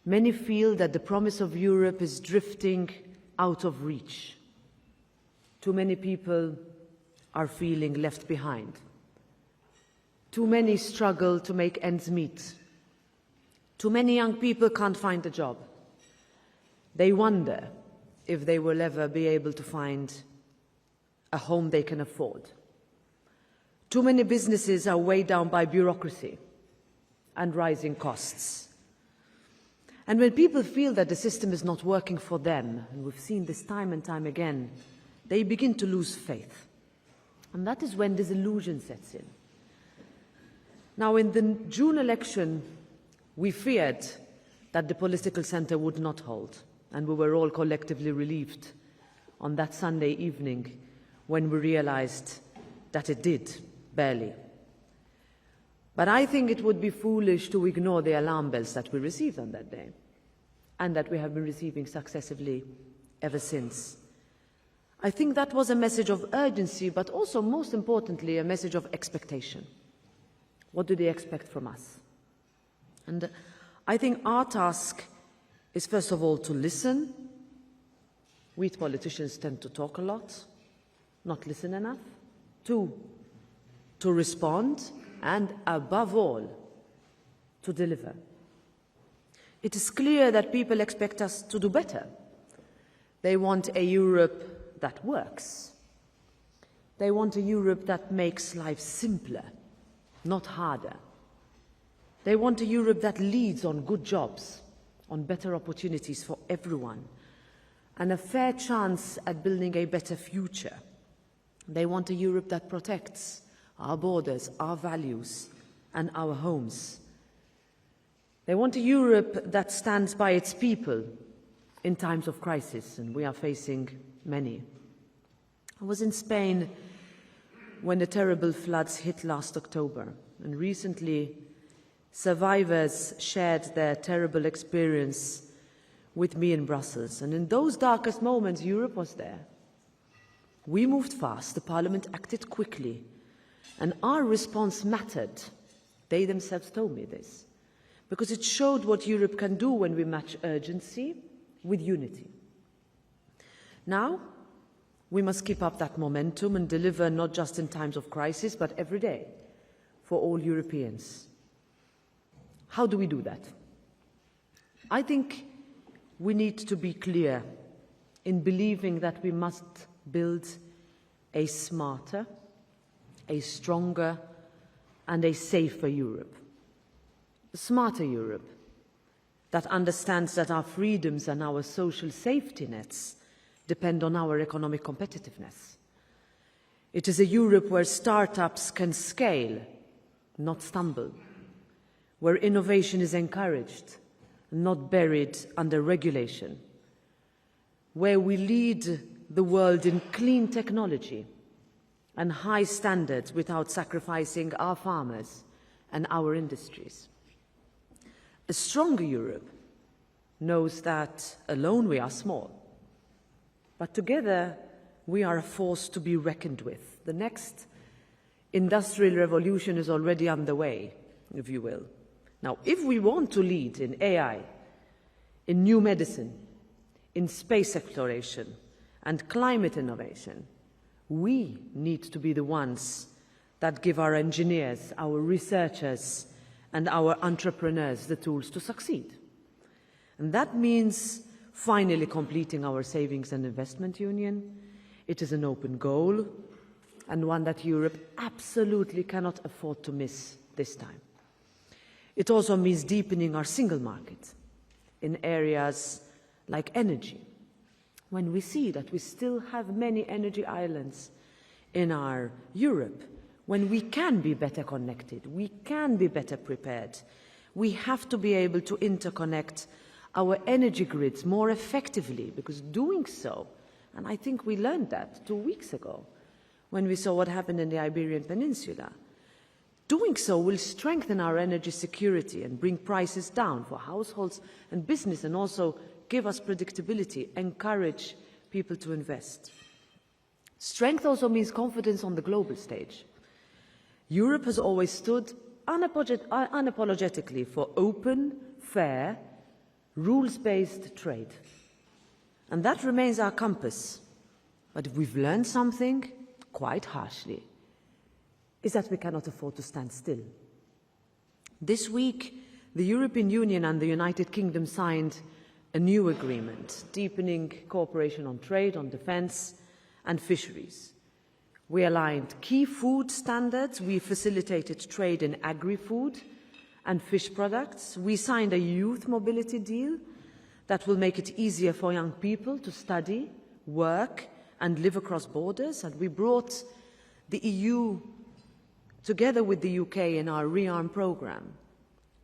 Many feel that the promise of Europe is drifting out of reach. Too many people are feeling left behind. Too many struggle to make ends meet. Too many young people can't find a job. They wonder if they will ever be able to find a home they can afford. Too many businesses are weighed down by bureaucracy and rising costs. And when people feel that the system is not working for them, and we've seen this time and time again, they begin to lose faith. And that is when disillusion sets in. Now, in the June election, we feared that the political centre would not hold, and we were all collectively relieved on that Sunday evening when we realised that it did, barely. But I think it would be foolish to ignore the alarm bells that we received on that day, and that we have been receiving successively ever since. I think that was a message of urgency, but also, most importantly, a message of expectation. What do they expect from us? And I think our task is, first of all, to listen. We politicians tend to talk a lot, not listen enough. 2, to respond, and above all, to deliver. It is clear that people expect us to do better. They want a Europe that works. They want a Europe that makes life simpler, not harder. They want a Europe that leads on good jobs, on better opportunities for everyone, and a fair chance at building a better future. They want a Europe that protects our borders, our values, and our homes. They want a Europe that stands by its people in times of crisis, and we are facing many. I was in Spain when the terrible floods hit last October, and recently survivors shared their terrible experience with me in Brussels. And in those darkest moments, Europe was there. We moved fast, the Parliament acted quickly, and our response mattered. They themselves told me this, because it showed what Europe can do when we match urgency with unity. Now, we must keep up that momentum and deliver not just in times of crisis, but every day for all Europeans. How do we do that? I think we need to be clear in believing that we must build a smarter, a stronger, and a safer Europe. A smarter Europe that understands that our freedoms and our social safety nets depend on our economic competitiveness. It is a Europe where startups can scale, not stumble, where innovation is encouraged, not buried under regulation, where we lead the world in clean technology and high standards without sacrificing our farmers and our industries. A stronger Europe knows that alone we are small, but together we are a force to be reckoned with. The next industrial revolution is already underway, if you will. Now, if we want to lead in AI, in new medicine, in space exploration, and climate innovation, we need to be the ones that give our engineers, our researchers, and our entrepreneurs the tools to succeed. And that means finally completing our savings and investment union. It is an open goal, and one that Europe absolutely cannot afford to miss this time. It also means deepening our single market in areas like energy, when we see that we still have many energy islands in our Europe, when we can be better connected, we can be better prepared. We have to be able to interconnect our energy grids more effectively, because doing so, and I think we learned that 2 weeks ago when we saw what happened in the Iberian Peninsula, doing so will strengthen our energy security and bring prices down for households and business, and also give us predictability, encourage people to invest. Strength also means confidence on the global stage. Europe has always stood unapologetically for open, fair, rules-based trade. And that remains our compass. But if we've learned something, quite harshly, is that we cannot afford to stand still. This week, the European Union and the United Kingdom signed a new agreement, deepening cooperation on trade, on defence and fisheries. We aligned key food standards, we facilitated trade in agri-food and fish products. We signed a youth mobility deal that will make it easier for young people to study, work and live across borders. And we brought the EU together with the UK in our Rearm programme,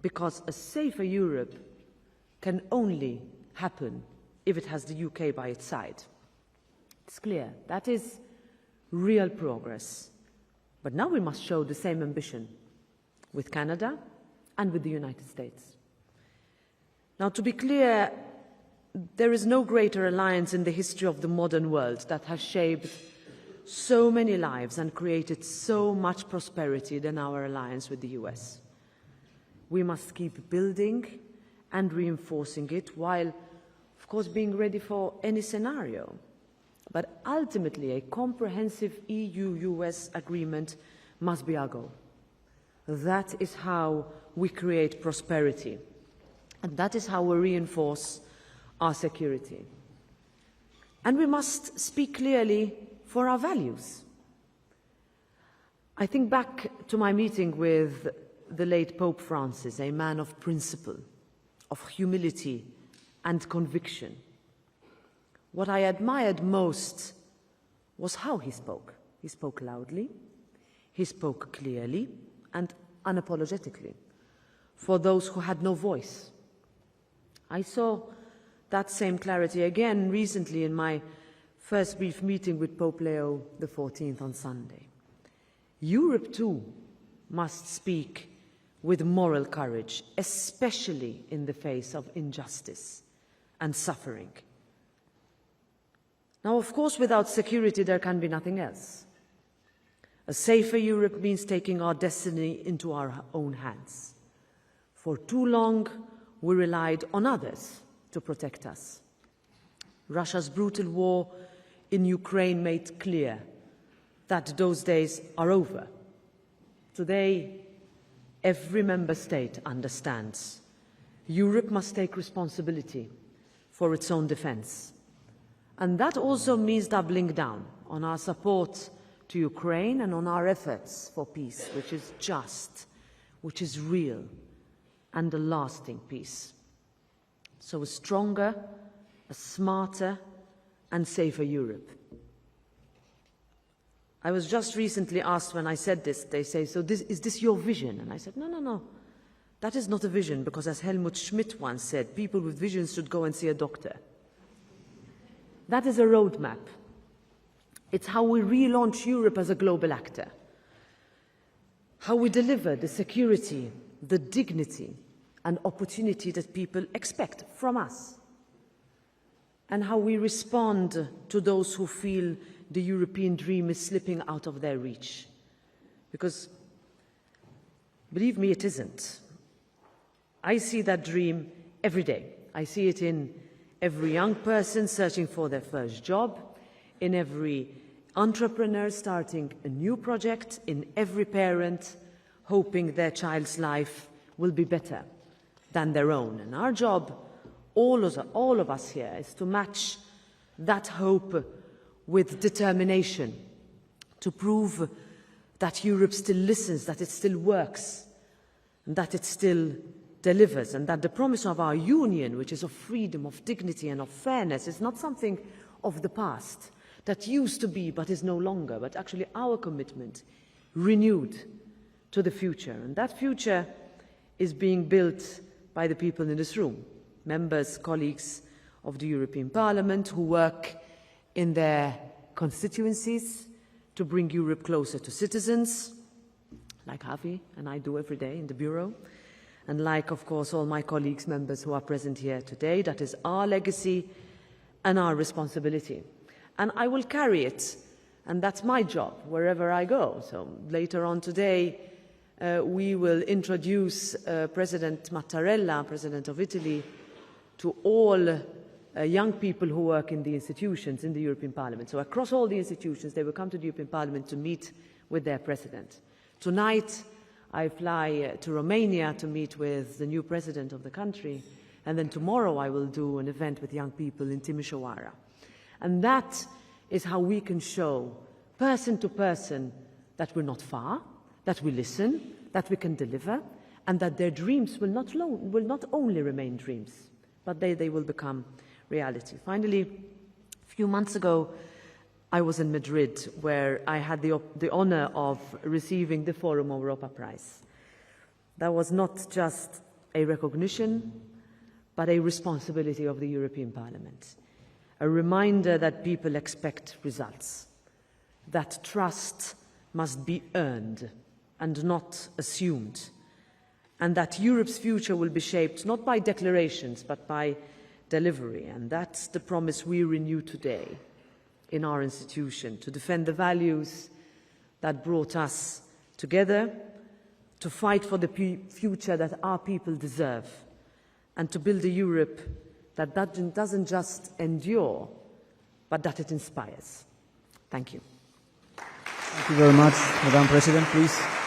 because a safer Europe can only happen if it has the UK by its side. It's clear. That is real progress. But now we must show the same ambition with Canada and with the United States. Now, to be clear, there is no greater alliance in the history of the modern world that has shaped so many lives and created so much prosperity than our alliance with the US. We must keep building and reinforcing it while, of course, being ready for any scenario. But ultimately, a comprehensive EU-US agreement must be our goal. That is how we create prosperity. And that is how we reinforce our security. And we must speak clearly for our values. I think back to my meeting with the late Pope Francis, a man of principle, of humility and conviction. What I admired most was how he spoke. He spoke loudly, he spoke clearly and unapologetically for those who had no voice. I saw that same clarity again recently in my first brief meeting with Pope Leo XIV on Sunday. Europe too must speak with moral courage, especially in the face of injustice and suffering. Now, of course, without security there can be nothing else. A safer Europe means taking our destiny into our own hands. For too long, we relied on others to protect us. Russia's brutal war in Ukraine made clear that those days are over. Today, every member state understands Europe must take responsibility for its own defence. And that also means doubling down on our support to Ukraine and on our efforts for peace, which is just, which is real, and a lasting peace. So a stronger, a smarter and safer Europe. I was just recently asked when I said this, they say, so is this your vision? And I said, no. That is not a vision, because as Helmut Schmidt once said, people with visions should go and see a doctor. That is a roadmap. It's how we relaunch Europe as a global actor. How we deliver the security, the dignity and opportunity that people expect from us. And how we respond to those who feel the European dream is slipping out of their reach. Because, believe me, it isn't. I see that dream every day. I see it in every young person searching for their first job, in every entrepreneur starting a new project, in every parent hoping their child's life will be better than their own. And our job, all of us here, is to match that hope with determination, to prove that Europe still listens, that it still works, and that it still delivers, and that the promise of our union, which is of freedom, of dignity and of fairness, is not something of the past that used to be but is no longer, but actually our commitment renewed to the future. And that future is being built by the people in this room, members, colleagues of the European Parliament who work in their constituencies to bring Europe closer to citizens, like Javi and I do every day in the Bureau, and like, of course, all my colleagues, members who are present here today. That is our legacy and our responsibility. And I will carry it, and that's my job wherever I go. So later on today, we will introduce President Mattarella, President of Italy, to all young people who work in the institutions in the European Parliament. So across all the institutions, they will come to the European Parliament to meet with their president. Tonight, I fly to Romania to meet with the new president of the country, and then tomorrow I will do an event with young people in Timișoara. And that is how we can show, person to person, that we're not far, that we listen, that we can deliver, and that their dreams will not only remain dreams, but they will become reality. Finally, a few months ago, I was in Madrid, where I had the honor of receiving the Forum Europa Prize. That was not just a recognition, but a responsibility of the European Parliament. A reminder that people expect results, that trust must be earned and not assumed, and that Europe's future will be shaped not by declarations, but by delivery. And that's the promise we renew today in our institution, to defend the values that brought us together, to fight for the future that our people deserve, and to build a Europe that doesn't just endure, but that it inspires. Thank you. Thank you very much, Madam President. Please.